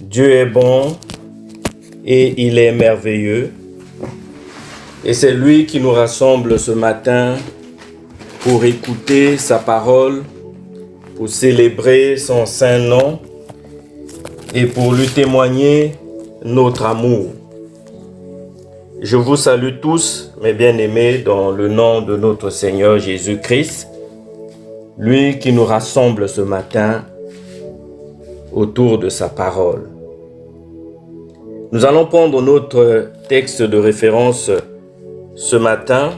Dieu est bon et il est merveilleux. Et c'est lui qui nous rassemble ce matin pour écouter sa parole, pour célébrer son saint nom et pour lui témoigner notre amour. Je vous salue tous, mes bien-aimés, dans le nom de notre Seigneur Jésus-Christ, lui qui nous rassemble ce matin autour de sa parole. Nous allons prendre notre texte de référence ce matin,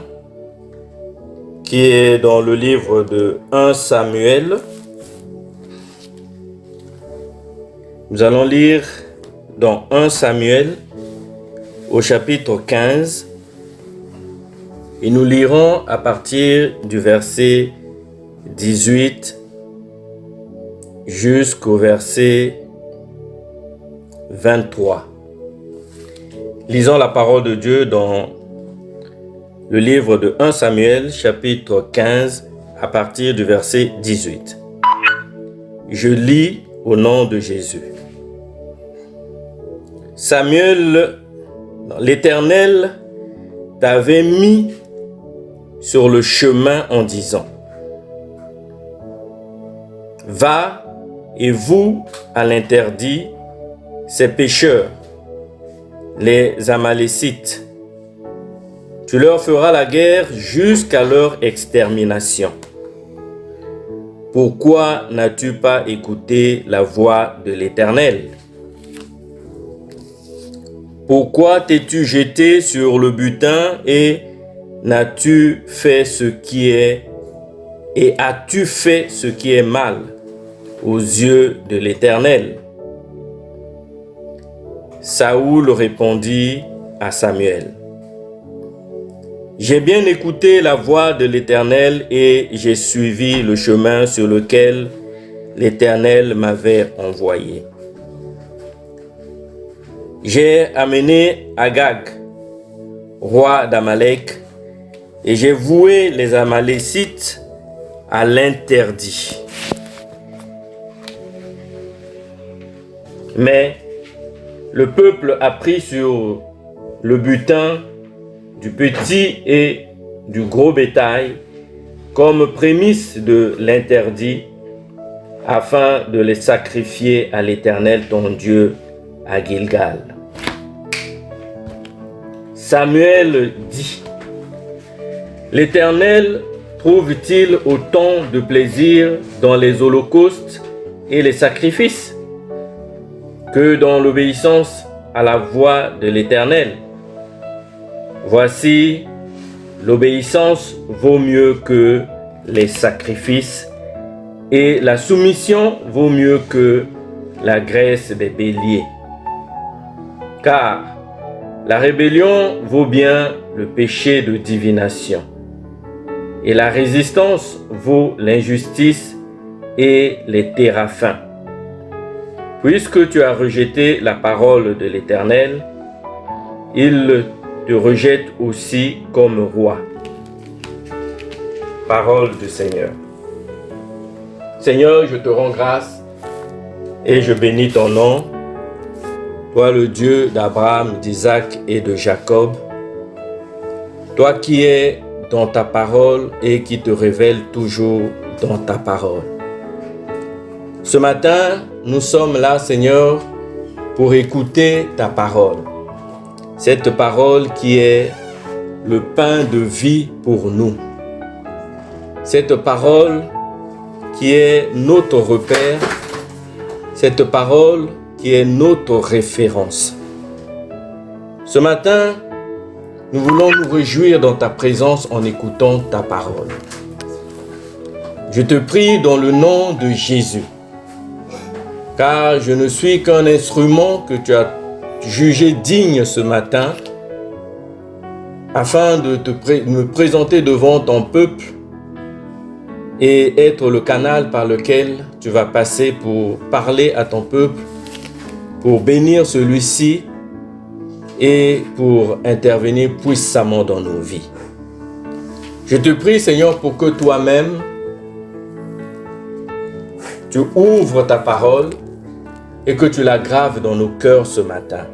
qui est dans le livre de 1 Samuel. Nous allons lire dans 1 Samuel au chapitre 15 et nous lirons à partir du verset 18 jusqu'au verset 23. Lisons la parole de Dieu dans le livre de 1 Samuel, chapitre 15, à partir du verset 18. Je lis au nom de Jésus. Samuel, l'Éternel t'avait mis sur le chemin en disant: Va et voue à l'interdit ces pécheurs, les Amalécites. Tu leur feras la guerre jusqu'à leur extermination. Pourquoi n'as-tu pas écouté la voix de l'Éternel? Pourquoi t'es-tu jeté sur le butin et as-tu fait ce qui est mal aux yeux de l'Éternel? Saoul répondit à Samuel: J'ai bien écouté la voix de l'Éternel et j'ai suivi le chemin sur lequel l'Éternel m'avait envoyé. J'ai amené Agag, roi d'Amalek, et j'ai voué les Amalécites à l'interdit. Mais le peuple a pris sur le butin du petit et du gros bétail comme prémisse de l'interdit, afin de les sacrifier à l'Éternel ton Dieu à Gilgal. Samuel dit: L'Éternel trouve-t-il autant de plaisir dans les holocaustes et les sacrifices que dans l'obéissance à la voix de l'Éternel? Voici, l'obéissance vaut mieux que les sacrifices, et la soumission vaut mieux que la graisse des béliers. Car la rébellion vaut bien le péché de divination, et la résistance vaut l'injustice et les téraphins. Puisque tu as rejeté la parole de l'Éternel, il te rejette aussi comme roi. Parole du Seigneur. Seigneur, je te rends grâce et je bénis ton nom, toi le Dieu d'Abraham, d'Isaac et de Jacob, toi qui es dans ta parole et qui te révèle toujours dans ta parole. Ce matin, nous sommes là, Seigneur, pour écouter ta parole. Cette parole qui est le pain de vie pour nous. Cette parole qui est notre repère. Cette parole qui est notre référence. Ce matin, nous voulons nous réjouir dans ta présence en écoutant ta parole. Je te prie dans le nom de Jésus, car je ne suis qu'un instrument que tu as jugé digne ce matin, afin de me présenter devant ton peuple et être le canal par lequel tu vas passer pour parler à ton peuple, pour bénir celui-ci et pour intervenir puissamment dans nos vies. Je te prie, Seigneur, pour que toi-même, tu ouvres ta parole et que tu la graves dans nos cœurs ce matin.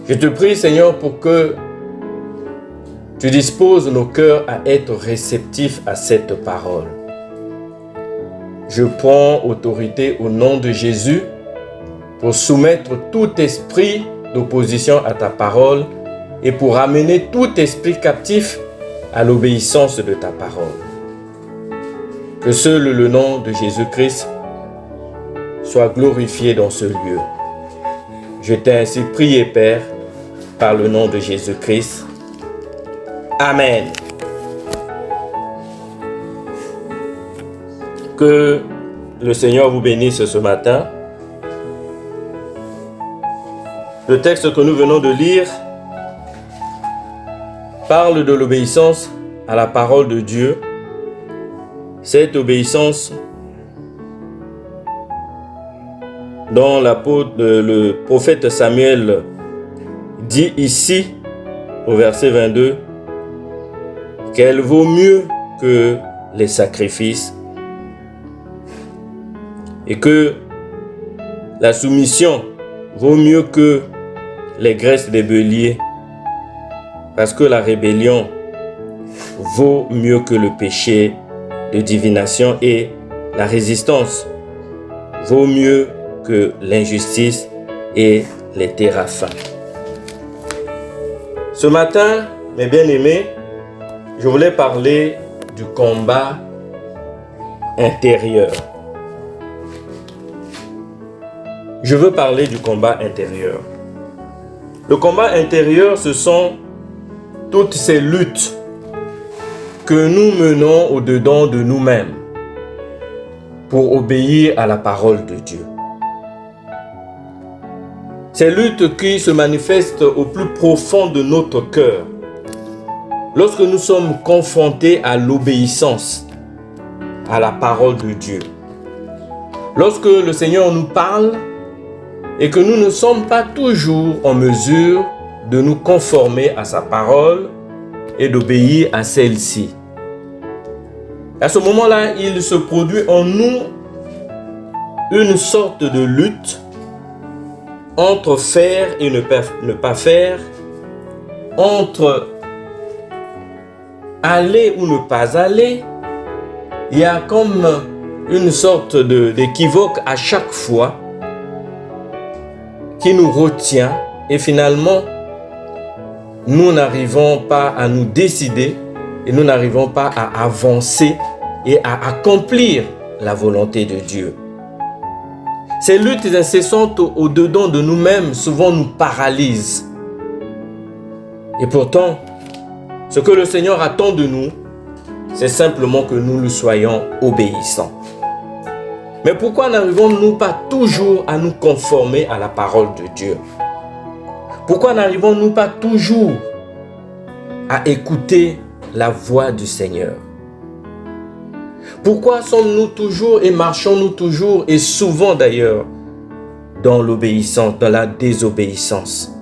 Je te prie, Seigneur, pour que tu disposes nos cœurs à être réceptifs à cette parole. Je prends autorité au nom de Jésus pour soumettre tout esprit d'opposition à ta parole et pour amener tout esprit captif à l'obéissance de ta parole. Que seul le nom de Jésus-Christ soit glorifié dans ce lieu. Je t'ai ainsi prié, Père, par le nom de Jésus-Christ. Amen. Que le Seigneur vous bénisse ce matin. Le texte que nous venons de lire parle de l'obéissance à la parole de Dieu. Cette obéissance dont le prophète Samuel dit ici, au verset 22, qu'elle vaut mieux que les sacrifices et que la soumission vaut mieux que les graisses des béliers, parce que la rébellion vaut mieux que le péché de divination et la résistance vaut mieux que l'injustice et les téraphins. Ce matin, mes bien-aimés, je voulais parler du combat intérieur. Je veux parler du combat intérieur. Le combat intérieur, ce sont toutes ces luttes que nous menons au-dedans de nous-mêmes pour obéir à la parole de Dieu. Ces luttes qui se manifestent au plus profond de notre cœur lorsque nous sommes confrontés à l'obéissance à la parole de Dieu. Lorsque le Seigneur nous parle et que nous ne sommes pas toujours en mesure de nous conformer à sa parole et d'obéir à celle-ci. À ce moment-là, il se produit en nous une sorte de lutte entre faire et ne pas faire, entre aller ou ne pas aller. Il y a comme une sorte d'équivoque à chaque fois qui nous retient et finalement nous n'arrivons pas à nous décider et nous n'arrivons pas à avancer et à accomplir la volonté de Dieu. Ces luttes incessantes au-dedans de nous-mêmes souvent nous paralysent. Et pourtant, ce que le Seigneur attend de nous, c'est simplement que nous lui soyons obéissants. Mais pourquoi n'arrivons-nous pas toujours à nous conformer à la parole de Dieu? Pourquoi n'arrivons-nous pas toujours à écouter la voix du Seigneur? Pourquoi sommes-nous toujours et marchons-nous toujours et souvent d'ailleurs dans l'obéissance, dans la désobéissance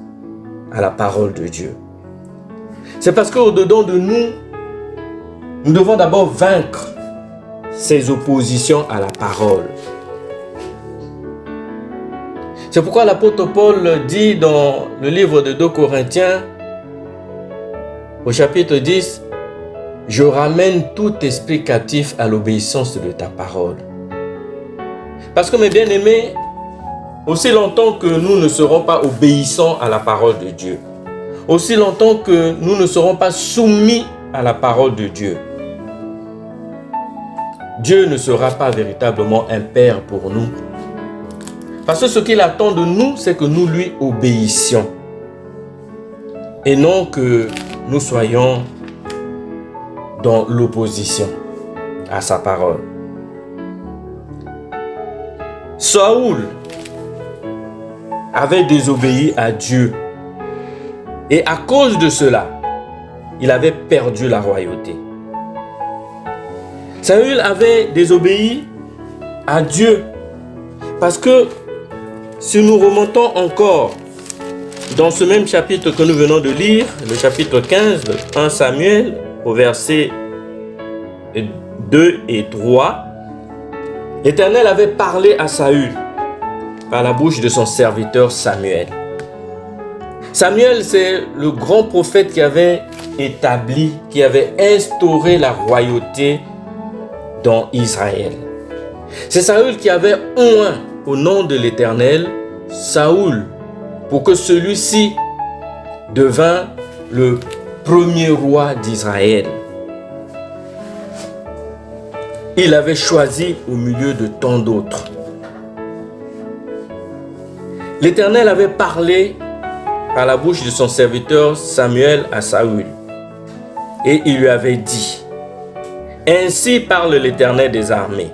à la parole de Dieu? C'est parce qu'au-dedans de nous, nous devons d'abord vaincre ces oppositions à la parole. C'est pourquoi l'apôtre Paul dit dans le livre de 2 Corinthiens, au chapitre 10, « Je ramène tout esprit captif à l'obéissance de ta parole. » Parce que mes bien-aimés, aussi longtemps que nous ne serons pas obéissants à la parole de Dieu, aussi longtemps que nous ne serons pas soumis à la parole de Dieu, Dieu ne sera pas véritablement un Père pour nous. Parce que ce qu'il attend de nous, c'est que nous lui obéissions. Et non que nous soyons dans l'opposition à sa parole. Saül avait désobéi à Dieu. Et à cause de cela, il avait perdu la royauté. Saül avait désobéi à Dieu. Parce que si nous remontons encore dans ce même chapitre que nous venons de lire, le chapitre 15 de 1 Samuel, au verset 2 et 3, l'Éternel avait parlé à Saül par la bouche de son serviteur Samuel. Samuel, c'est le grand prophète qui avait établi, qui avait instauré la royauté dans Israël. C'est Saül qui avait oint au nom de l'Éternel Saoul pour que celui-ci devint le premier roi d'Israël. Il avait choisi au milieu de tant d'autres. L'Éternel avait parlé par la bouche de son serviteur Samuel à Saül. Et il lui avait dit: Ainsi parle l'Éternel des armées.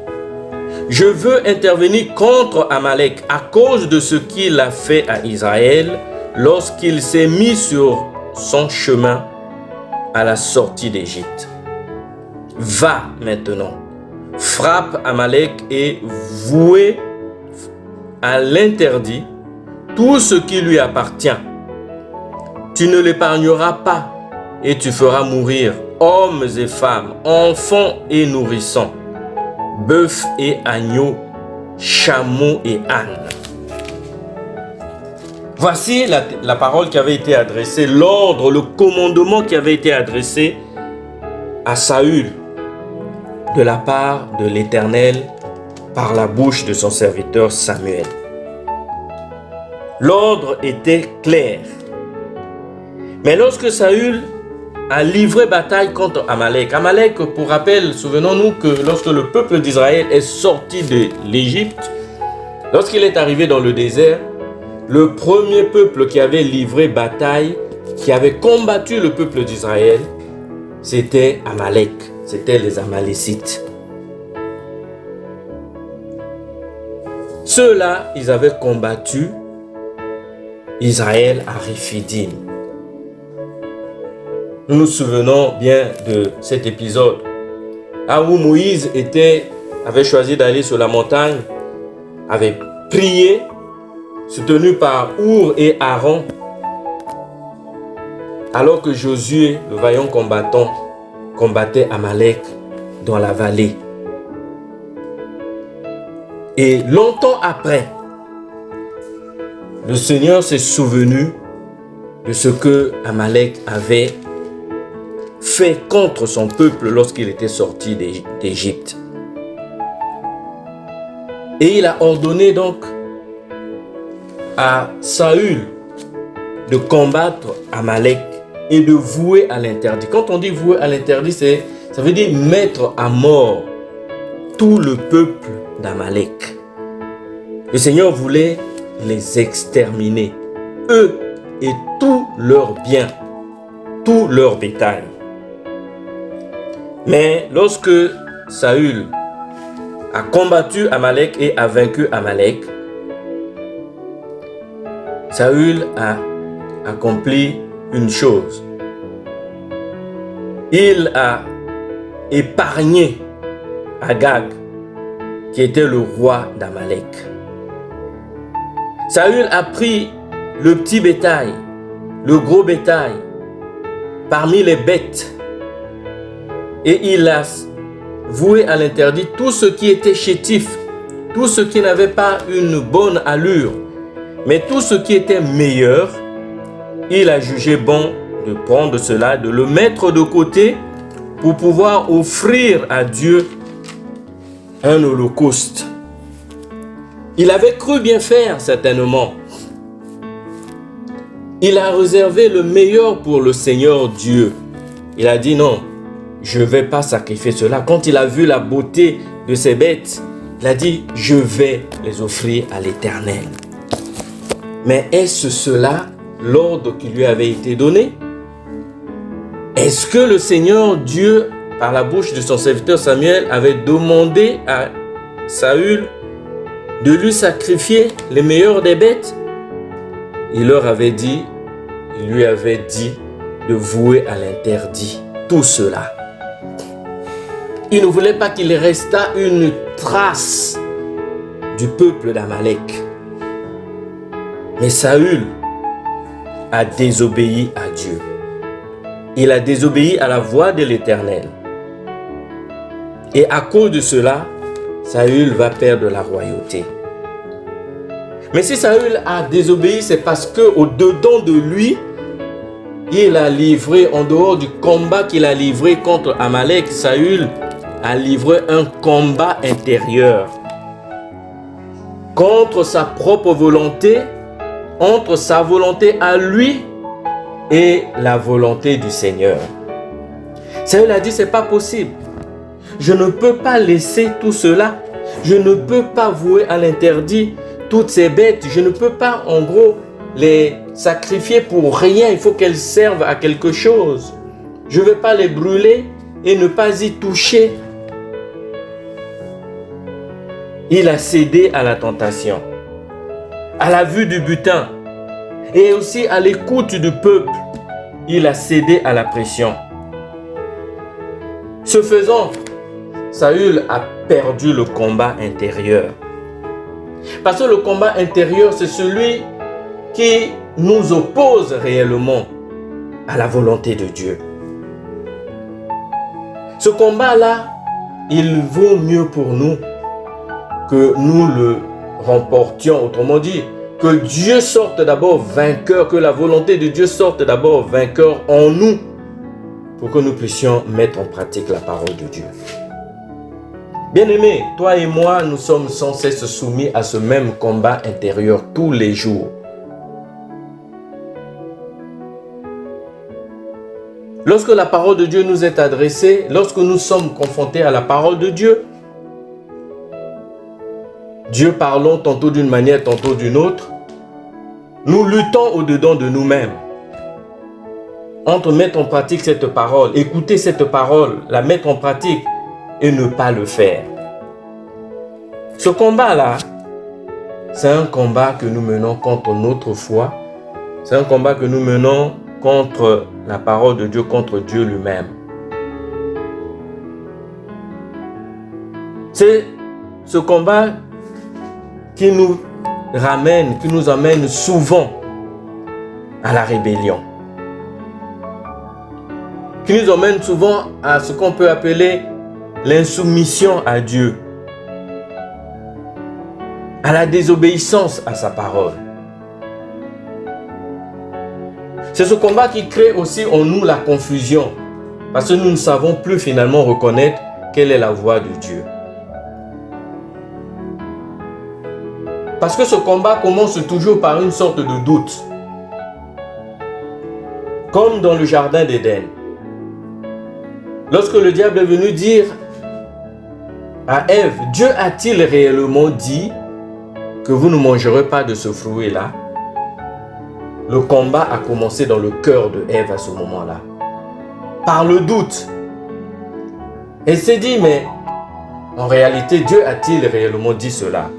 Je veux intervenir contre Amalek à cause de ce qu'il a fait à Israël lorsqu'il s'est mis sur son chemin à la sortie d'Égypte. Va maintenant, frappe Amalek et vouez à l'interdit tout ce qui lui appartient. Tu ne l'épargneras pas et tu feras mourir hommes et femmes, enfants et nourrissons, bœufs et agneaux, chameaux et ânes. Voici la parole qui avait été adressée, l'ordre, le commandement qui avait été adressé à Saül de la part de l'Éternel par la bouche de son serviteur Samuel. L'ordre était clair. Mais lorsque Saül a livré bataille contre Amalek, Amalek, pour rappel, souvenons-nous que lorsque le peuple d'Israël est sorti de l'Égypte, lorsqu'il est arrivé dans le désert, le premier peuple qui avait livré bataille, qui avait combattu le peuple d'Israël, c'était Amalek, c'était les Amalécites. Ceux-là, ils avaient combattu Israël à Réphidim. Nous nous souvenons bien de cet épisode où Moïse avait choisi d'aller sur la montagne, avait prié, soutenu par Our et Aaron, alors que Josué, le vaillant combattant, combattait Amalek dans la vallée. Et longtemps après, le Seigneur s'est souvenu de ce que Amalek avait fait contre son peuple lorsqu'il était sorti d'Égypte. Et il a ordonné donc à Saül de combattre Amalek et de vouer à l'interdit. Quand on dit vouer à l'interdit, ça veut dire mettre à mort tout le peuple d'Amalek. Le Seigneur voulait les exterminer, eux et tous leurs biens, tout leur bétail. Mais lorsque Saül a combattu Amalek et a vaincu Amalek, Saül a accompli une chose. Il a épargné Agag, qui était le roi d'Amalek. Saül a pris le petit bétail, le gros bétail, parmi les bêtes, et il a voué à l'interdit tout ce qui était chétif, tout ce qui n'avait pas une bonne allure, mais tout ce qui était meilleur, il a jugé bon de prendre cela, de le mettre de côté pour pouvoir offrir à Dieu un holocauste. Il avait cru bien faire, certainement. Il a réservé le meilleur pour le Seigneur Dieu. Il a dit non, je ne vais pas sacrifier cela. Quand il a vu la beauté de ces bêtes, il a dit, je vais les offrir à l'Éternel. Mais est-ce cela l'ordre qui lui avait été donné? Est-ce que le Seigneur Dieu, par la bouche de son serviteur Samuel, avait demandé à Saül de lui sacrifier les meilleurs des bêtes? Il lui avait dit de vouer à l'interdit tout cela. Il ne voulait pas qu'il restât une trace du peuple d'Amalek. Mais Saül a désobéi à Dieu. Il a désobéi à la voix de l'Éternel. Et à cause de cela, Saül va perdre la royauté. Mais si Saül a désobéi, c'est parce qu'au-dedans de lui, il a livré, en dehors du combat qu'il a livré contre Amalek, Saül a livré un combat intérieur. Contre sa propre volonté, entre sa volonté à lui et la volonté du Seigneur. Saül a dit, c'est pas possible. Je ne peux pas laisser tout cela. Je ne peux pas vouer à l'interdit toutes ces bêtes. Je ne peux pas, en gros, les sacrifier pour rien. Il faut qu'elles servent à quelque chose. Je ne vais pas les brûler et ne pas y toucher. Il a cédé à la tentation, à la vue du butin et aussi à l'écoute du peuple. Il a cédé à la pression. Ce faisant, Saül a perdu le combat intérieur. Parce que le combat intérieur, c'est celui qui nous oppose réellement à la volonté de Dieu. Ce combat-là, il vaut mieux pour nous que nous le remportions. Autrement dit, que Dieu sorte d'abord vainqueur, que la volonté de Dieu sorte d'abord vainqueur en nous pour que nous puissions mettre en pratique la parole de Dieu. Bien-aimés, toi et moi, nous sommes sans cesse soumis à ce même combat intérieur tous les jours. Lorsque la parole de Dieu nous est adressée, lorsque nous sommes confrontés à la parole de Dieu, Dieu parlant tantôt d'une manière, tantôt d'une autre, nous luttons au-dedans de nous-mêmes entre mettre en pratique cette parole, écouter cette parole, la mettre en pratique et ne pas le faire. Ce combat-là, c'est un combat que nous menons contre notre foi. C'est un combat que nous menons contre la parole de Dieu, contre Dieu lui-même. C'est ce combat qui nous ramène, qui nous amène souvent à la rébellion. Qui nous amène souvent à ce qu'on peut appeler l'insoumission à Dieu, à la désobéissance à sa parole. C'est ce combat qui crée aussi en nous la confusion, parce que nous ne savons plus finalement reconnaître quelle est la voie de Dieu. Parce que ce combat commence toujours par une sorte de doute. Comme dans le jardin d'Éden. Lorsque le diable est venu dire à Ève, Dieu a-t-il réellement dit que vous ne mangerez pas de ce fruit-là? Le combat a commencé dans le cœur de Ève à ce moment-là. Par le doute. Elle s'est dit, mais en réalité, Dieu a-t-il réellement dit cela?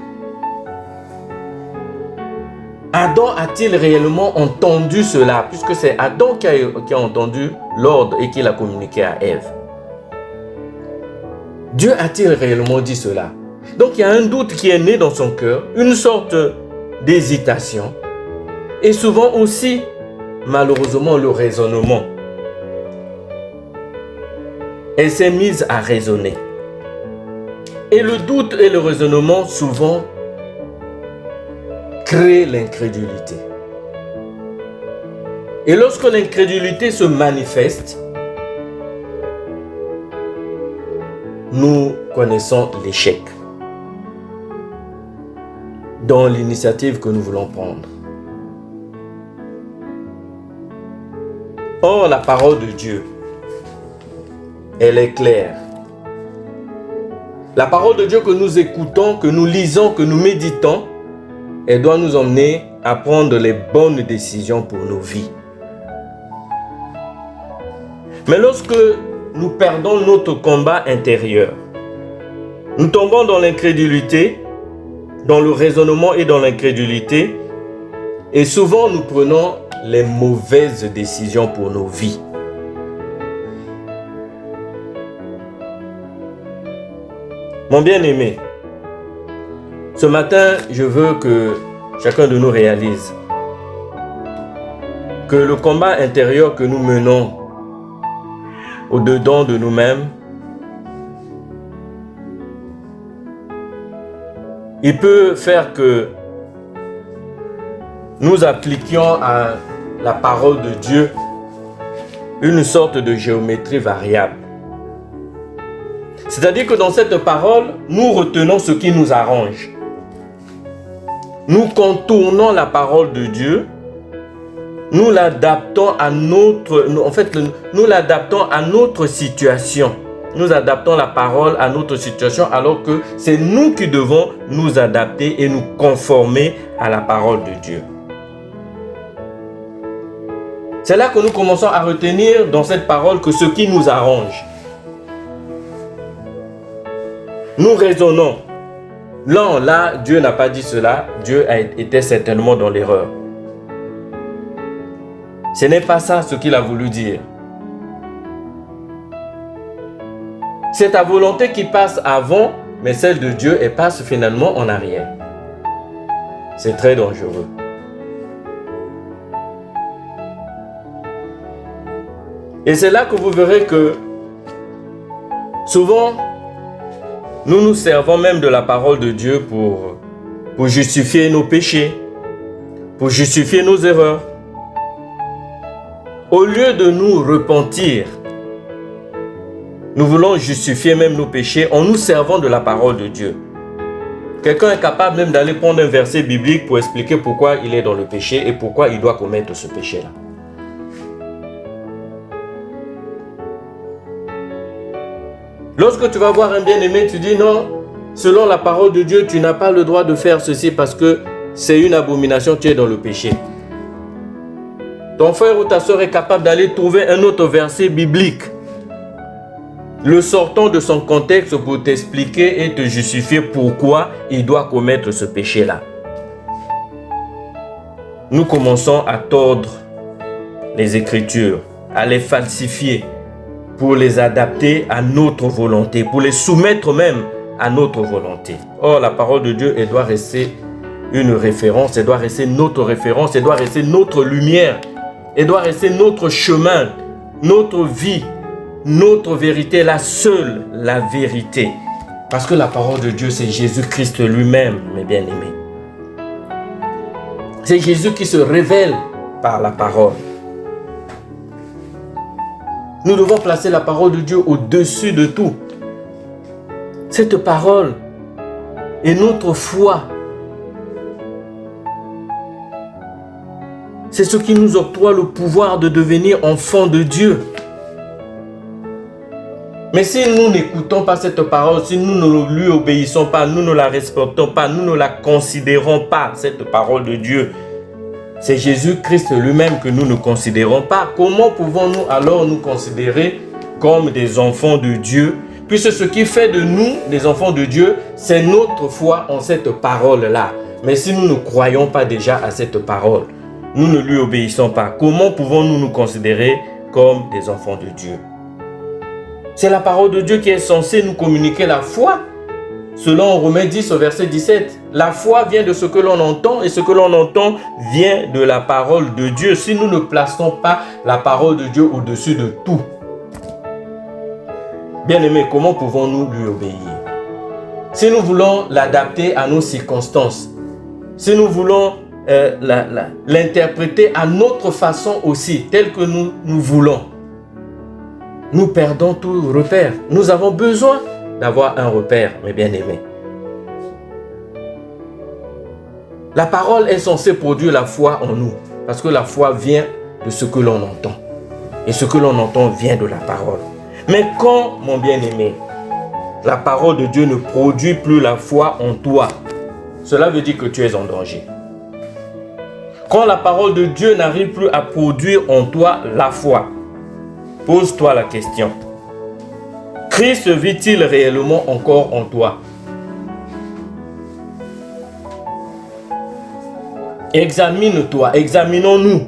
Adam a-t-il réellement entendu cela? Puisque c'est Adam qui a entendu l'ordre et qui l'a communiqué à Ève. Dieu a-t-il réellement dit cela? Donc il y a un doute qui est né dans son cœur, une sorte d'hésitation. Et souvent aussi, malheureusement, le raisonnement. Elle s'est mise à raisonner. Et le doute et le raisonnement, souvent, créent l'incrédulité. Et lorsque l'incrédulité se manifeste, nous connaissons l'échec dans l'initiative que nous voulons prendre. Or, la parole de Dieu, elle est claire. La parole de Dieu que nous écoutons, que nous lisons, que nous méditons, elle doit nous emmener à prendre les bonnes décisions pour nos vies. Mais lorsque nous perdons notre combat intérieur, nous tombons dans l'incrédulité, dans le raisonnement et dans l'incrédulité, et souvent nous prenons les mauvaises décisions pour nos vies. Mon bien-aimé, ce matin, je veux que chacun de nous réalise que le combat intérieur que nous menons au-dedans de nous-mêmes, il peut faire que nous appliquions à la parole de Dieu une sorte de géométrie variable. C'est-à-dire que dans cette parole, nous retenons ce qui nous arrange. Nous contournons la parole de Dieu, nous l'adaptons à notre situation. Nous adaptons la parole à notre situation alors que c'est nous qui devons nous adapter et nous conformer à la parole de Dieu. C'est là que nous commençons à retenir dans cette parole que ce qui nous arrange. Nous raisonnons. Non, là, Dieu n'a pas dit cela. Dieu était certainement dans l'erreur. Ce n'est pas ça ce qu'il a voulu dire. C'est ta volonté qui passe avant, mais celle de Dieu, elle passe finalement en arrière. C'est très dangereux. Et c'est là que vous verrez que souvent, nous nous servons même de la parole de Dieu pour justifier nos péchés, pour justifier nos erreurs. Au lieu de nous repentir, nous voulons justifier même nos péchés en nous servant de la parole de Dieu. Quelqu'un est capable même d'aller prendre un verset biblique pour expliquer pourquoi il est dans le péché et pourquoi il doit commettre ce péché-là. Lorsque tu vas voir un bien-aimé, tu dis non, selon la parole de Dieu, tu n'as pas le droit de faire ceci parce que c'est une abomination, tu es dans le péché. Ton frère ou ta soeur est capable d'aller trouver un autre verset biblique, le sortant de son contexte pour t'expliquer et te justifier pourquoi il doit commettre ce péché-là. Nous commençons à tordre les Écritures, à les falsifier, pour les adapter à notre volonté, pour les soumettre même à notre volonté. Or, la parole de Dieu, elle doit rester une référence, elle doit rester notre référence, elle doit rester notre lumière, elle doit rester notre chemin, notre vie, notre vérité, la seule, la vérité. Parce que la parole de Dieu, c'est Jésus-Christ lui-même, mes bien-aimés. C'est Jésus qui se révèle par la parole. Nous devons placer la parole de Dieu au-dessus de tout. Cette parole est notre foi. C'est ce qui nous octroie le pouvoir de devenir enfants de Dieu. Mais si nous n'écoutons pas cette parole, si nous ne lui obéissons pas, nous ne la respectons pas, nous ne la considérons pas, cette parole de Dieu, c'est Jésus-Christ lui-même que nous ne considérons pas. Comment pouvons-nous alors nous considérer comme des enfants de Dieu? Puisque ce qui fait de nous des enfants de Dieu, c'est notre foi en cette parole-là. Mais si nous ne croyons pas déjà à cette parole, nous ne lui obéissons pas, comment pouvons-nous nous considérer comme des enfants de Dieu? C'est la parole de Dieu qui est censée nous communiquer la foi. Selon Romains 10 au verset 17, la foi vient de ce que l'on entend et ce que l'on entend vient de la parole de Dieu. Si nous ne plaçons pas la parole de Dieu au-dessus de tout, bien-aimés, comment pouvons-nous lui obéir? Si nous voulons l'adapter à nos circonstances, si nous voulons l'interpréter à notre façon aussi, telle que nous voulons, nous perdons tout repère. Nous avons besoin d'avoir un repère, mes bien-aimés. La parole est censée produire la foi en nous, parce que la foi vient de ce que l'on entend. Et ce que l'on entend vient de la parole. Mais quand, mon bien-aimé, la parole de Dieu ne produit plus la foi en toi, cela veut dire que tu es en danger. Quand la parole de Dieu n'arrive plus à produire en toi la foi, pose-toi la question. Christ vit-il réellement encore en toi? Examine-toi, examinons-nous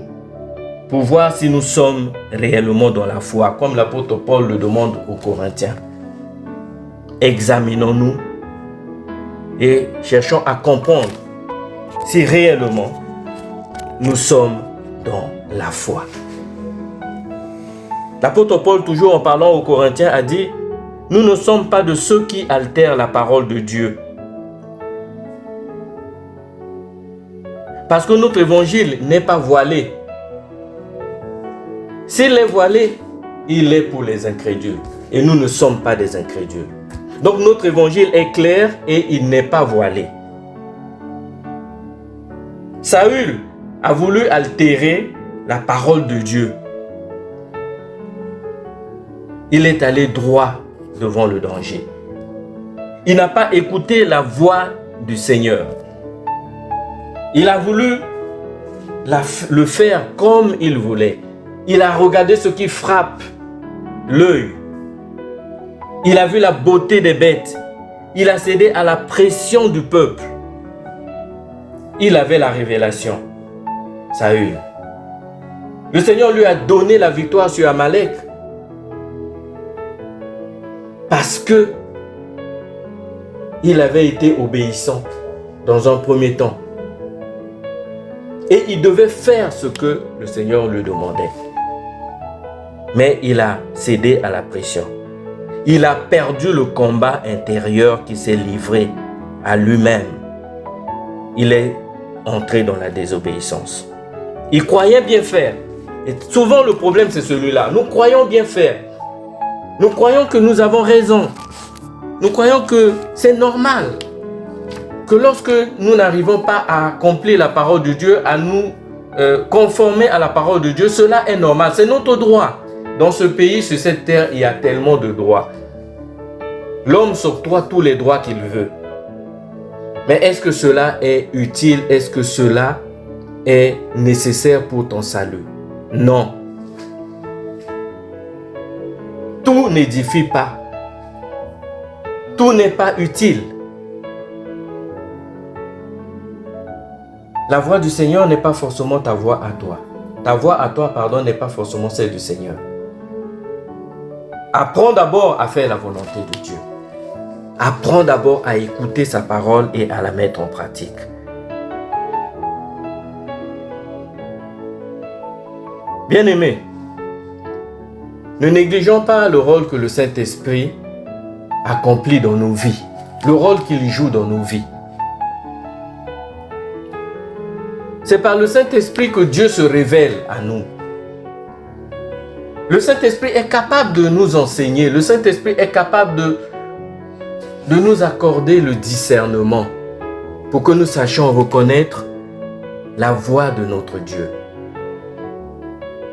pour voir si nous sommes réellement dans la foi, comme l'apôtre Paul le demande aux Corinthiens. Examinons-nous et cherchons à comprendre si réellement nous sommes dans la foi. L'apôtre Paul, toujours en parlant aux Corinthiens, a dit: nous ne sommes pas de ceux qui altèrent la parole de Dieu. Parce que notre évangile n'est pas voilé. S'il est voilé, il est pour les incrédules. Et nous ne sommes pas des incrédules. Donc notre évangile est clair et il n'est pas voilé. Saül a voulu altérer la parole de Dieu. Il est allé droit devant le danger. Il n'a pas écouté la voix du Seigneur. Il a voulu le faire comme il voulait. Il a regardé ce qui frappe l'œil. Il a vu la beauté des bêtes. Il a cédé à la pression du peuple. Il avait la révélation. Saül. Le Seigneur lui a donné la victoire sur Amalek. Parce que il avait été obéissant dans un premier temps. Et il devait faire ce que le Seigneur lui demandait. Mais il a cédé à la pression. Il a perdu le combat intérieur qui s'est livré à lui-même. Il est entré dans la désobéissance. Il croyait bien faire. Et souvent le problème c'est celui-là. Nous croyons bien faire. Nous croyons que nous avons raison. Nous croyons que c'est normal. Que lorsque nous n'arrivons pas à accomplir la parole de Dieu, à nous conformer à la parole de Dieu, cela est normal. C'est notre droit. Dans ce pays, sur cette terre, il y a tellement de droits. L'homme s'octroie tous les droits qu'il veut. Mais est-ce que cela est utile? Est-ce que cela est nécessaire pour ton salut? Non. Tout n'édifie pas. Tout n'est pas utile. La voix du Seigneur n'est pas forcément ta voix à toi. Ta voix à toi, n'est pas forcément celle du Seigneur. Apprends d'abord à faire la volonté de Dieu. Apprends d'abord à écouter sa parole et à la mettre en pratique. Bien-aimés, ne négligeons pas le rôle que le Saint-Esprit accomplit dans nos vies, le rôle qu'il joue dans nos vies. C'est par le Saint-Esprit que Dieu se révèle à nous. Le Saint-Esprit est capable de nous enseigner. Le Saint-Esprit est capable de nous accorder le discernement pour que nous sachions reconnaître la voix de notre Dieu.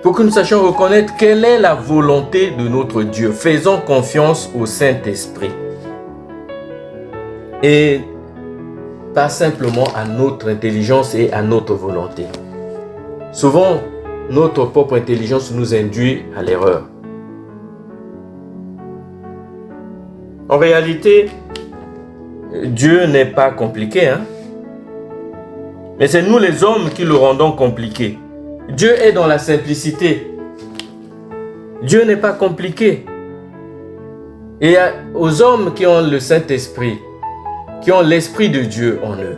Pour que nous sachions reconnaître quelle est la volonté de notre Dieu. Faisons confiance au Saint-Esprit. Et pas simplement à notre intelligence et à notre volonté. Souvent, notre propre intelligence nous induit à l'erreur. En réalité, Dieu n'est pas compliqué, mais c'est nous les hommes qui le rendons compliqué. Dieu est dans la simplicité. Dieu n'est pas compliqué. Et aux hommes qui ont le Saint-Esprit, qui ont l'Esprit de Dieu en eux,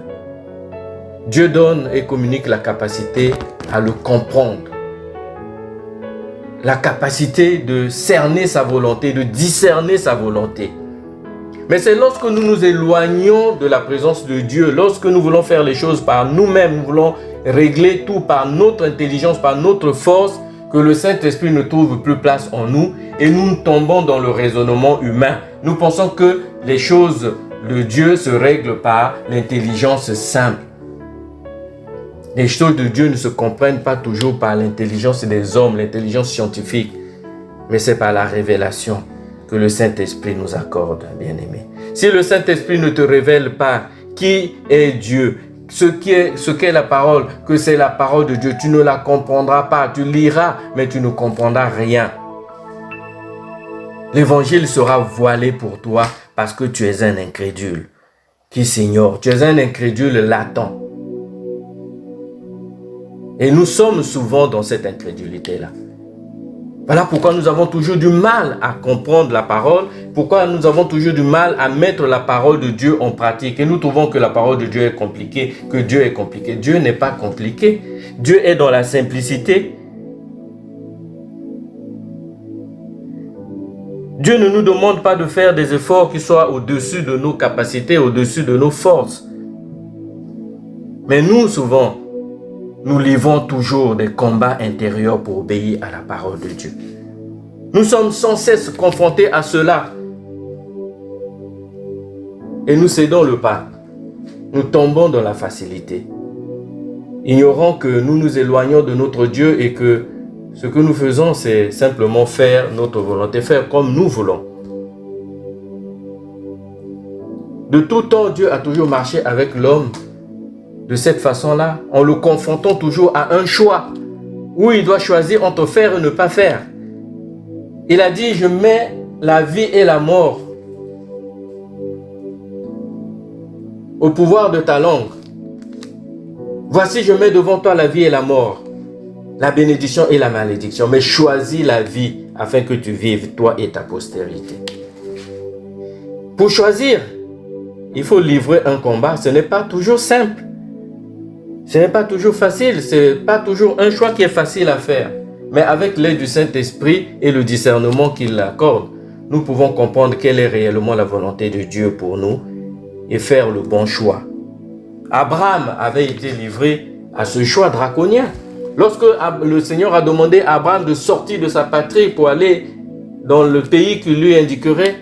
Dieu donne et communique la capacité à le comprendre. La capacité de cerner sa volonté, de discerner sa volonté. Mais c'est lorsque nous nous éloignons de la présence de Dieu, lorsque nous voulons faire les choses par nous-mêmes, nous voulons régler tout par notre intelligence, par notre force, que le Saint-Esprit ne trouve plus place en nous et nous tombons dans le raisonnement humain. Nous pensons que les choses de Dieu se règlent par l'intelligence simple. Les choses de Dieu ne se comprennent pas toujours par l'intelligence des hommes, l'intelligence scientifique, mais c'est par la révélation que le Saint-Esprit nous accorde, bien-aimés. Si le Saint-Esprit ne te révèle pas qui est Dieu, ce qu'est la parole, que c'est la parole de Dieu, tu ne la comprendras pas. Tu liras, mais tu ne comprendras rien. L'évangile sera voilé pour toi parce que tu es un incrédule qui s'ignore. Tu es un incrédule latent. Et nous sommes souvent dans cette incrédulité-là. Voilà pourquoi nous avons toujours du mal à comprendre la parole, pourquoi nous avons toujours du mal à mettre la parole de Dieu en pratique. Et nous trouvons que la parole de Dieu est compliquée, que Dieu est compliqué. Dieu n'est pas compliqué. Dieu est dans la simplicité. Dieu ne nous demande pas de faire des efforts qui soient au-dessus de nos capacités, au-dessus de nos forces. Mais nous, souvent, nous livrons toujours des combats intérieurs pour obéir à la parole de Dieu. Nous sommes sans cesse confrontés à cela. Et nous cédons le pas. Nous tombons dans la facilité. Ignorant que nous nous éloignons de notre Dieu et que ce que nous faisons, c'est simplement faire notre volonté, faire comme nous voulons. De tout temps, Dieu a toujours marché avec l'homme de cette façon-là, en le confrontant toujours à un choix où il doit choisir entre faire et ne pas faire. Il a dit, je mets la vie et la mort au pouvoir de ta langue. Voici, je mets devant toi la vie et la mort, la bénédiction et la malédiction. Mais choisis la vie afin que tu vives, toi et ta postérité. Pour choisir, il faut livrer un combat. Ce n'est pas toujours simple. Ce n'est pas toujours facile. Ce n'est pas toujours un choix qui est facile à faire. Mais avec l'aide du Saint-Esprit et le discernement qu'il accorde, nous pouvons comprendre quelle est réellement la volonté de Dieu pour nous et faire le bon choix. Abraham avait été livré à ce choix draconien. Lorsque le Seigneur a demandé à Abraham de sortir de sa patrie pour aller dans le pays qu'il lui indiquerait,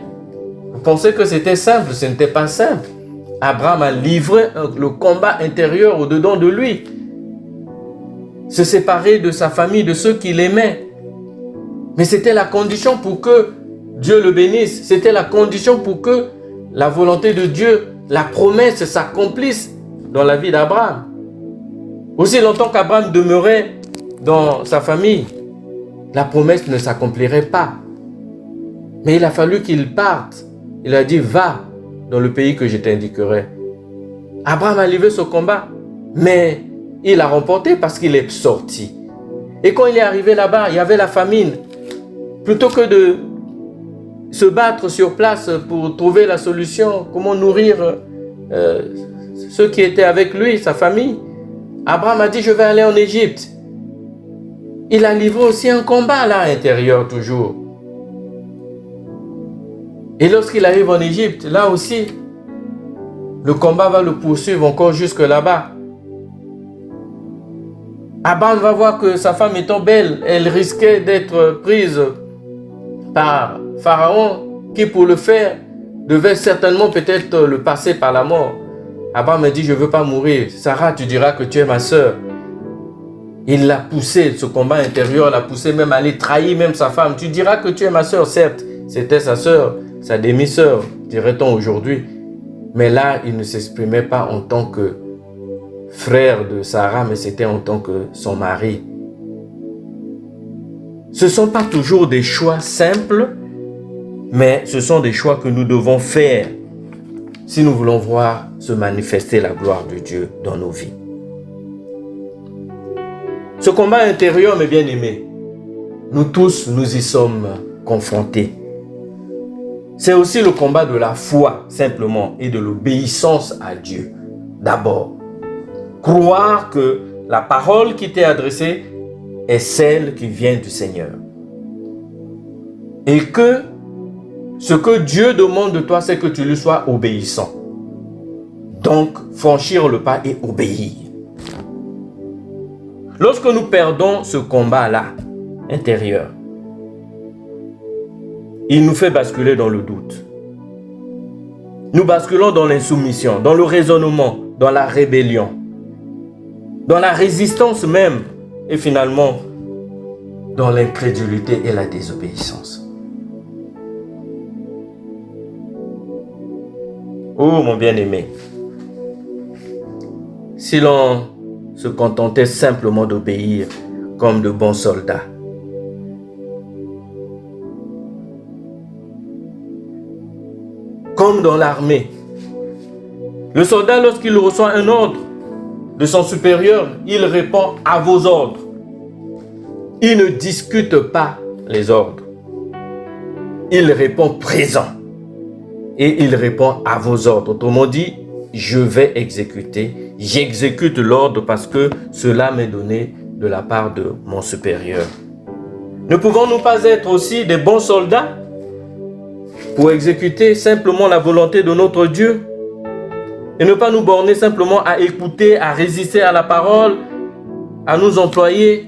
vous pensez que c'était simple? Ce n'était pas simple. Abraham a livré le combat intérieur au-dedans de lui. Se séparer de sa famille, de ceux qu'il aimait. Mais c'était la condition pour que Dieu le bénisse. C'était la condition pour que la volonté de Dieu, la promesse s'accomplisse dans la vie d'Abraham. Aussi longtemps qu'Abraham demeurait dans sa famille, la promesse ne s'accomplirait pas. Mais il a fallu qu'il parte. Il a dit, va dans le pays que je t'indiquerai. Abraham a livré ce combat, mais il a remporté parce qu'il est sorti. Et quand il est arrivé là-bas, il y avait la famine. Plutôt que de se battre sur place pour trouver la solution, comment nourrir ceux qui étaient avec lui, sa famille, Abraham a dit, je vais aller en Égypte. Il a livré aussi un combat là, intérieur toujours. Et lorsqu'il arrive en Égypte, là aussi, le combat va le poursuivre encore jusque là-bas. Abraham va voir que sa femme étant belle, elle risquait d'être prise par Pharaon, qui pour le faire, devait certainement peut-être le passer par la mort. Abraham a dit, je ne veux pas mourir. Sarah, tu diras que tu es ma sœur. Il l'a poussé, ce combat intérieur l'a poussé même à aller trahir même sa femme. Tu diras que tu es ma sœur, certes. C'était sa sœur, sa demi-sœur, dirait-on aujourd'hui. Mais là, il ne s'exprimait pas en tant que frère de Sarah, mais c'était en tant que son mari. Ce ne sont pas toujours des choix simples, mais ce sont des choix que nous devons faire si nous voulons voir se manifester la gloire de Dieu dans nos vies. Ce combat intérieur, mes bien-aimés, nous tous, nous y sommes confrontés. C'est aussi le combat de la foi, simplement, et de l'obéissance à Dieu. D'abord, croire que la parole qui t'est adressée est celle qui vient du Seigneur. Et que ce que Dieu demande de toi, c'est que tu lui sois obéissant. Donc, franchir le pas et obéir. Lorsque nous perdons ce combat-là, intérieur, il nous fait basculer dans le doute. Nous basculons dans l'insoumission, dans le raisonnement, dans la rébellion, dans la résistance même, et finalement, dans l'incrédulité et la désobéissance. Oh mon bien-aimé, si l'on se contentait simplement d'obéir comme de bons soldats, comme dans l'armée, le soldat, lorsqu'il reçoit un ordre de son supérieur, il répond à vos ordres. Il ne discute pas les ordres. Il répond présent. Et il répond à vos ordres. Autrement dit, je vais exécuter. J'exécute l'ordre parce que cela m'est donné de la part de mon supérieur. Ne pouvons-nous pas être aussi des bons soldats pour exécuter simplement la volonté de notre Dieu et ne pas nous borner simplement à écouter, à résister à la parole à nous employer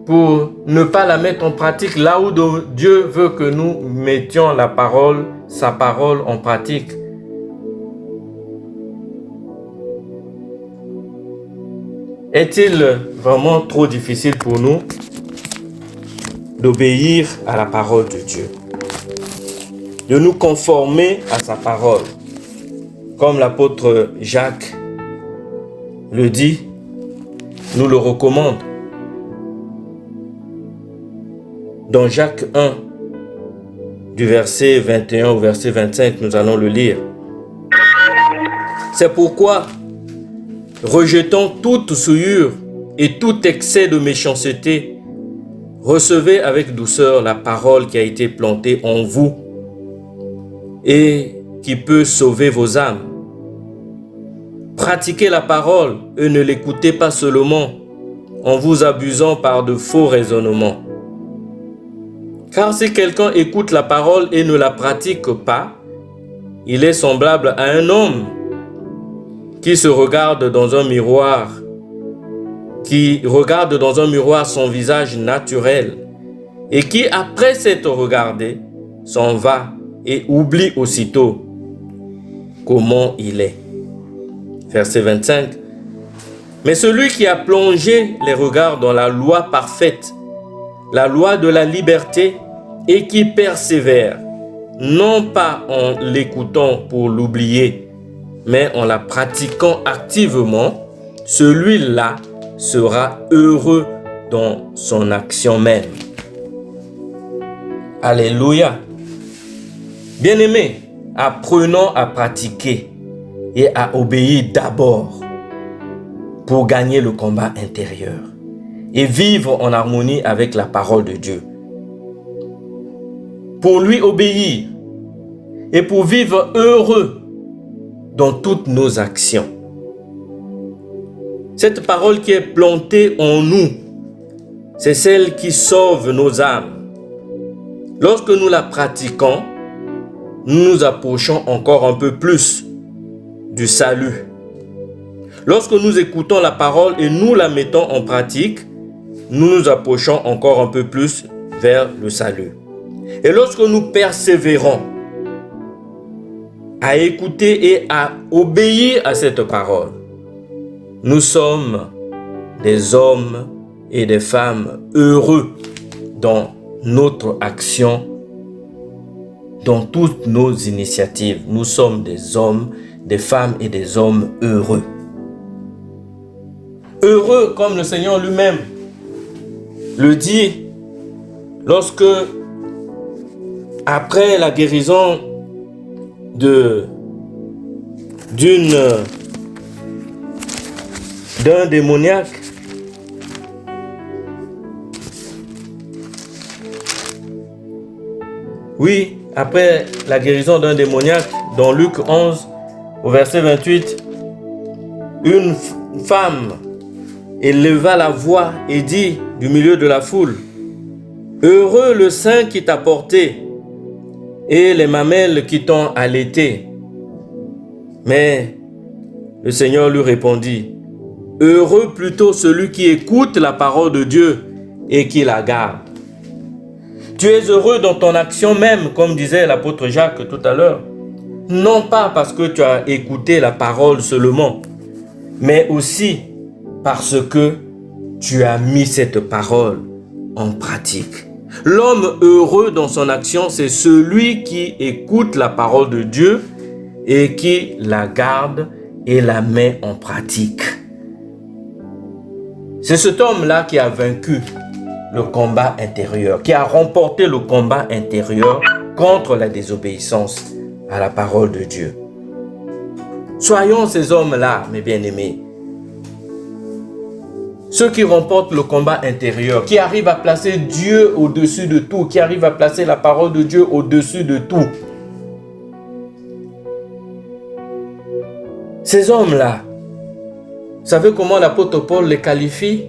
pour ne pas la mettre en pratique là où Dieu veut que nous mettions la parole, sa parole en pratique. Est-il vraiment trop difficile pour nous d'obéir à la parole de Dieu, de nous conformer à sa parole, comme l'apôtre Jacques le dit, nous le recommande. Dans Jacques 1, du verset 21 au verset 25, nous allons le lire. C'est pourquoi, rejetant toute souillure et tout excès de méchanceté, recevez avec douceur la parole qui a été plantée en vous et qui peut sauver vos âmes. Pratiquez la parole et ne l'écoutez pas seulement en vous abusant par de faux raisonnements. Car si quelqu'un écoute la parole et ne la pratique pas, il est semblable à un homme qui se regarde dans un miroir, son visage naturel et qui, après s'être regardé, s'en va et oublie aussitôt comment il est. Verset 25. Mais celui qui a plongé les regards dans la loi parfaite, la loi de la liberté, et qui persévère, non pas en l'écoutant pour l'oublier, mais en la pratiquant activement, celui-là sera heureux dans son action même. Alléluia. Bien-aimés, apprenons à pratiquer et à obéir d'abord pour gagner le combat intérieur et vivre en harmonie avec la parole de Dieu. Pour lui obéir et pour vivre heureux dans toutes nos actions. Cette parole qui est plantée en nous, c'est celle qui sauve nos âmes. Lorsque nous la pratiquons, nous nous approchons encore un peu plus du salut. Lorsque nous écoutons la parole et nous la mettons en pratique, nous nous approchons encore un peu plus vers le salut. Et lorsque nous persévérons à écouter et à obéir à cette parole, nous sommes des hommes et des femmes heureux dans notre action, dans toutes nos initiatives. Nous sommes des hommes, des femmes et des hommes heureux. Heureux comme le Seigneur lui-même le dit lorsque, après la guérison d'un démoniaque, oui, après la guérison d'un démoniaque, dans Luc 11, au verset 28, une femme éleva la voix et dit du milieu de la foule, « Heureux le sein qui t'a porté et les mamelles qui t'ont allaité. » Mais le Seigneur lui répondit, « Heureux plutôt celui qui écoute la parole de Dieu et qui la garde. » Tu es heureux dans ton action même, comme disait l'apôtre Jacques tout à l'heure. Non pas parce que tu as écouté la parole seulement, mais aussi parce que tu as mis cette parole en pratique. L'homme heureux dans son action, c'est celui qui écoute la parole de Dieu et qui la garde et la met en pratique. C'est cet homme-là qui a vaincu le combat intérieur, qui a remporté le combat intérieur contre la désobéissance à la parole de Dieu. Soyons ces hommes-là, mes bien-aimés. Ceux qui remportent le combat intérieur, qui arrivent à placer Dieu au-dessus de tout, qui arrivent à placer la parole de Dieu au-dessus de tout. Ces hommes-là, vous savez comment l'apôtre Paul les qualifie?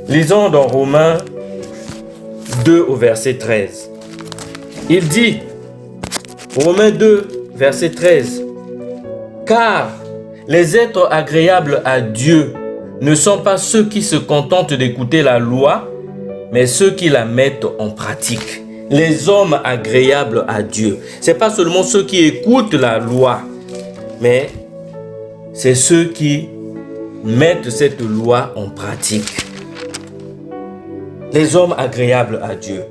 Lisons dans Romains 2 au verset 13. Il dit, Romains 2, verset 13, « Car les êtres agréables à Dieu ne sont pas ceux qui se contentent d'écouter la loi, mais ceux qui la mettent en pratique. Les hommes agréables à Dieu. Ce n'est pas seulement ceux qui écoutent la loi, mais c'est ceux qui mettent cette loi en pratique. Les hommes agréables à Dieu.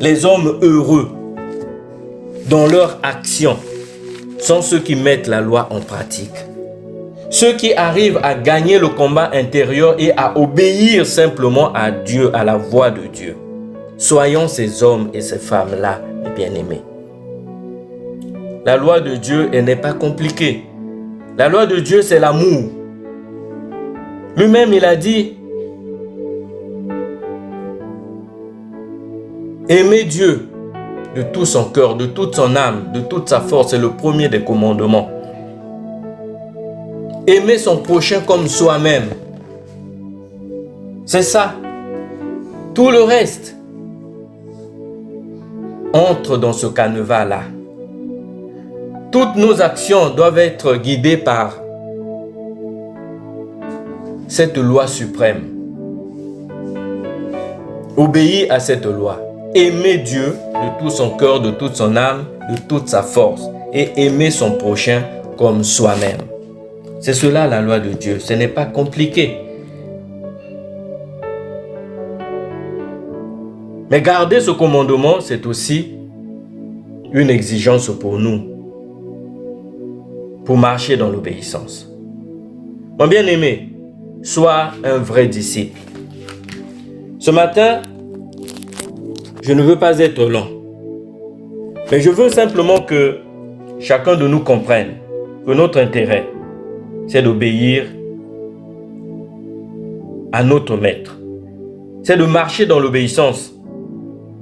Les hommes heureux dans leur action sont ceux qui mettent la loi en pratique. Ceux qui arrivent à gagner le combat intérieur et à obéir simplement à Dieu, à la voix de Dieu. Soyons ces hommes et ces femmes-là, mes bien-aimés. La loi de Dieu, elle n'est pas compliquée. La loi de Dieu, c'est l'amour. Lui-même, il a dit, aimer Dieu de tout son cœur, de toute son âme, de toute sa force, c'est le premier des commandements. Aimer son prochain comme soi-même. C'est ça. Tout le reste entre dans ce canevas-là. Toutes nos actions doivent être guidées par cette loi suprême. Obéir à cette loi. Aimer Dieu de tout son cœur, de toute son âme, de toute sa force. Et aimer son prochain comme soi-même. C'est cela la loi de Dieu. Ce n'est pas compliqué. Mais garder ce commandement, c'est aussi une exigence pour nous. Pour marcher dans l'obéissance. Mon bien-aimé, sois un vrai disciple. Ce matin, je ne veux pas être long. Mais je veux simplement que chacun de nous comprenne que notre intérêt, c'est d'obéir à notre maître. C'est de marcher dans l'obéissance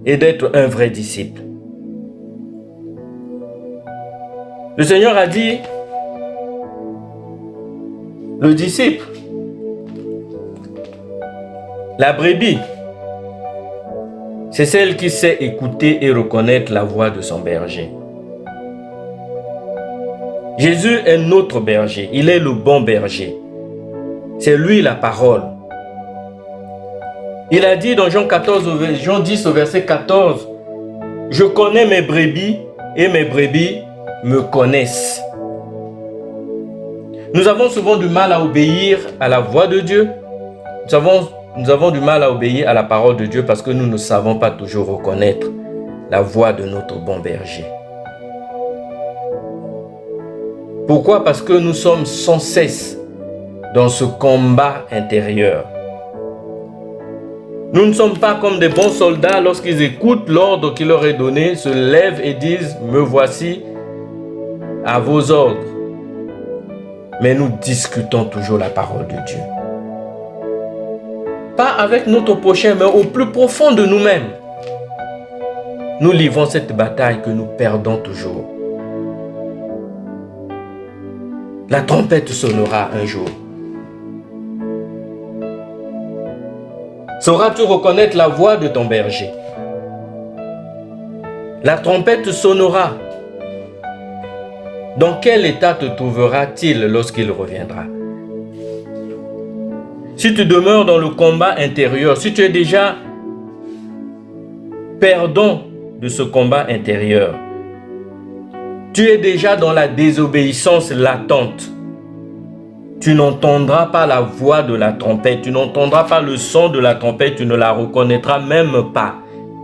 et d'être un vrai disciple. Le Seigneur a dit, le disciple, la brebis, c'est celle qui sait écouter et reconnaître la voix de son berger. Jésus est notre berger, il est le bon berger. C'est lui la parole. Il a dit dans Jean 10 au verset 14, « Je connais mes brebis et mes brebis me connaissent. » Nous avons souvent du mal à obéir à la voix de Dieu. Nous avons du mal à obéir à la parole de Dieu parce que nous ne savons pas toujours reconnaître la voix de notre bon berger. Pourquoi? Parce que nous sommes sans cesse dans ce combat intérieur. Nous ne sommes pas comme des bons soldats lorsqu'ils écoutent l'ordre qui leur est donné, se lèvent et disent « Me voici à vos ordres ». Mais nous discutons toujours la parole de Dieu. Pas avec notre prochain, mais au plus profond de nous-mêmes. Nous livrons cette bataille que nous perdons toujours. La trompette sonnera un jour. Sauras-tu reconnaître la voix de ton berger? La trompette sonnera. Dans quel état te trouvera-t-il lorsqu'il reviendra? Si tu demeures dans le combat intérieur, si tu es déjà perdant de ce combat intérieur, tu es déjà dans la désobéissance latente. Tu n'entendras pas la voix de la trompette, tu n'entendras pas le son de la trompette, tu ne la reconnaîtras même pas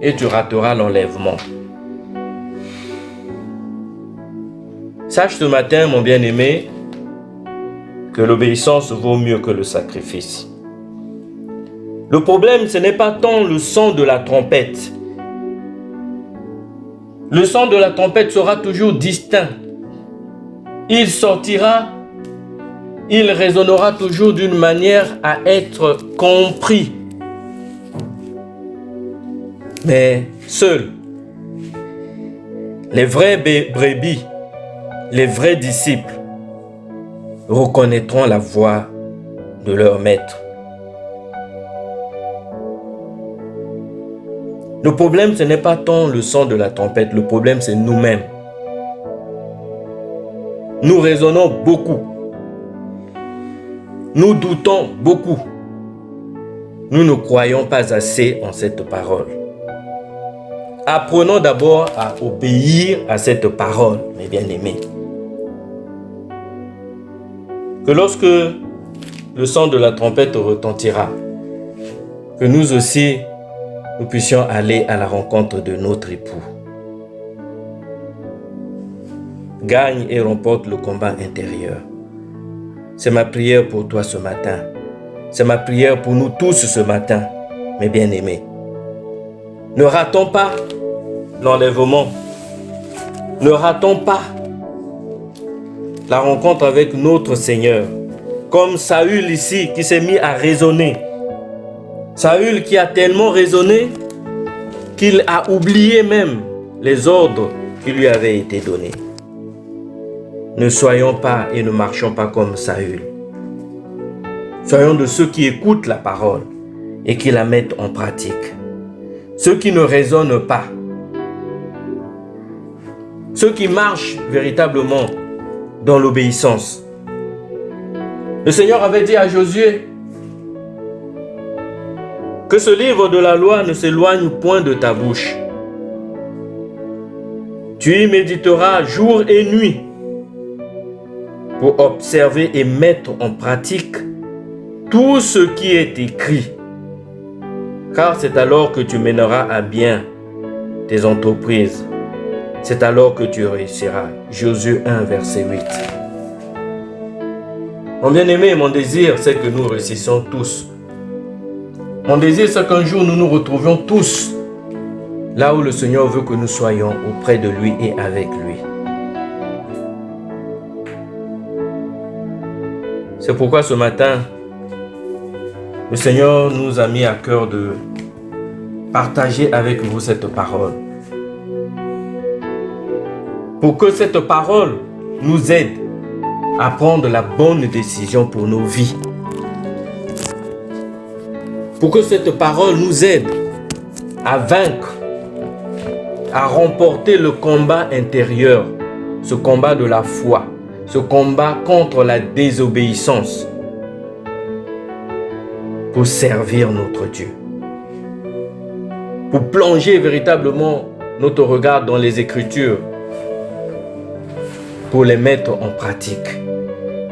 et tu rateras l'enlèvement. Sache ce matin, mon bien-aimé, que l'obéissance vaut mieux que le sacrifice. Le problème, ce n'est pas tant le son de la trompette. Le son de la trompette sera toujours distinct. Il sortira, il résonnera toujours d'une manière à être compris. Mais seuls les vrais brebis, les vrais disciples, reconnaîtront la voix de leur maître. Le problème, ce n'est pas tant le son de la trompette, le problème, c'est nous-mêmes. Nous raisonnons beaucoup. nous doutons beaucoup. Nous ne croyons pas assez en cette parole. Apprenons d'abord à obéir à cette parole, mes bien-aimés. Que lorsque le son de la trompette retentira, que nous aussi, nous puissions aller à la rencontre de notre époux. Gagne et remporte le combat intérieur. C'est ma prière pour toi ce matin. C'est ma prière pour nous tous ce matin, mes bien-aimés. Ne ratons pas l'enlèvement. Ne ratons pas la rencontre avec notre Seigneur. Comme Saül ici qui s'est mis à raisonner. Saül qui a tellement raisonné qu'il a oublié même les ordres qui lui avaient été donnés. Ne soyons pas et ne marchons pas comme Saül. Soyons de ceux qui écoutent la parole et qui la mettent en pratique. Ceux qui ne raisonnent pas. Ceux qui marchent véritablement dans l'obéissance. Le Seigneur avait dit à Josué que ce livre de la loi ne s'éloigne point de ta bouche. Tu y méditeras jour et nuit pour observer et mettre en pratique tout ce qui est écrit. Car c'est alors que tu mèneras à bien tes entreprises. C'est alors que tu réussiras. Josué 1, verset 8. Mon bien-aimé, mon désir, c'est que nous réussissions tous. Mon désir, c'est qu'un jour, nous nous retrouvions tous là où le Seigneur veut que nous soyons, auprès de lui et avec lui. C'est pourquoi ce matin, le Seigneur nous a mis à cœur de partager avec vous cette parole. Pour que cette parole nous aide à prendre la bonne décision pour nos vies. Pour que cette parole nous aide à vaincre, à remporter le combat intérieur, ce combat de la foi, ce combat contre la désobéissance, pour servir notre Dieu. Pour plonger véritablement notre regard dans les Écritures, pour les mettre en pratique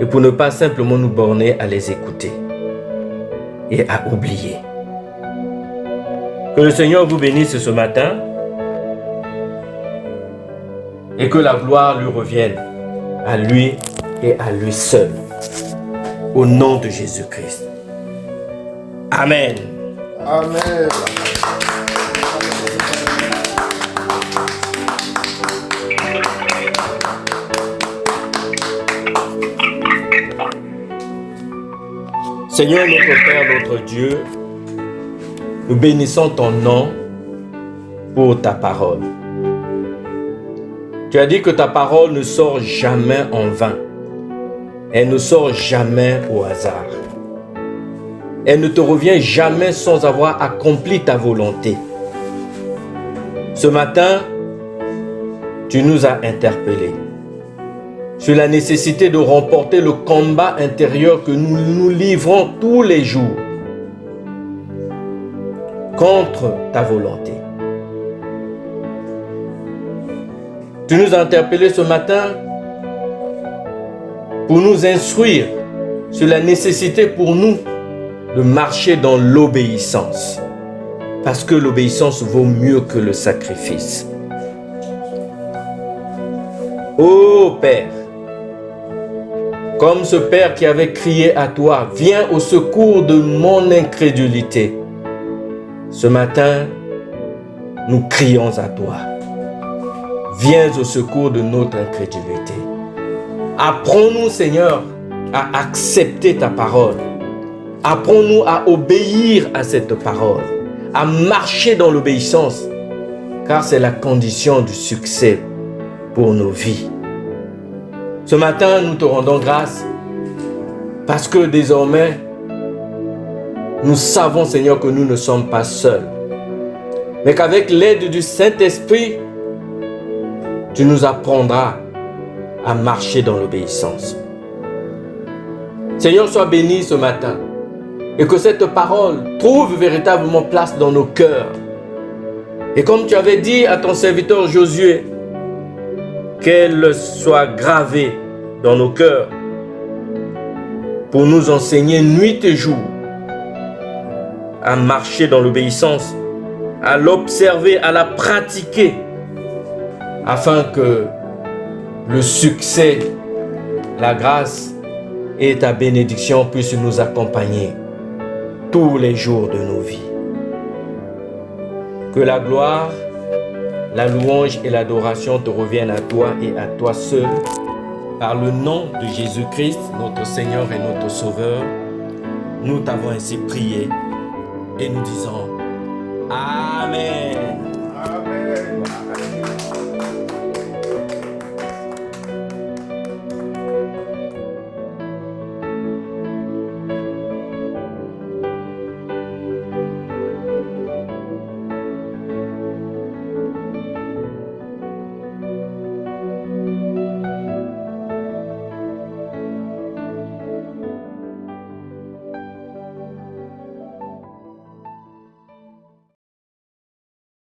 et pour ne pas simplement nous borner à les écouter et à oublier. Que le Seigneur vous bénisse ce matin et que la gloire lui revienne à lui et à lui seul. Au nom de Jésus-Christ. Amen. Amen. Seigneur notre Père, notre Dieu, nous bénissons ton nom pour ta parole. Tu as dit que ta parole ne sort jamais en vain. Elle ne sort jamais au hasard. Elle ne te revient jamais sans avoir accompli ta volonté. Ce matin, tu nous as interpellés sur la nécessité de remporter le combat intérieur que nous nous livrons tous les jours contre ta volonté. Tu nous as interpellés ce matin pour nous instruire sur la nécessité pour nous de marcher dans l'obéissance. Parce que l'obéissance vaut mieux que le sacrifice. Ô Père, comme ce Père qui avait crié à toi, viens au secours de mon incrédulité. Ce matin, nous crions à toi. Viens au secours de notre incrédulité. Apprends-nous, Seigneur, à accepter ta parole. Apprends-nous à obéir à cette parole, à marcher dans l'obéissance, car c'est la condition du succès pour nos vies. Ce matin, nous te rendons grâce parce que désormais, nous savons, Seigneur, que nous ne sommes pas seuls, mais qu'avec l'aide du Saint-Esprit, tu nous apprendras à marcher dans l'obéissance. Seigneur, sois béni ce matin. Et que cette parole trouve véritablement place dans nos cœurs. Et comme tu avais dit à ton serviteur Josué, qu'elle soit gravée dans nos cœurs pour nous enseigner nuit et jour à marcher dans l'obéissance, à l'observer, à la pratiquer, afin que le succès, la grâce et ta bénédiction puissent nous accompagner tous les jours de nos vies. Que la gloire, la louange et l'adoration te reviennent à toi et à toi seul, par le nom de Jésus-Christ, notre Seigneur et notre Sauveur. Nous t'avons ainsi prié et nous disons Amen. Amen.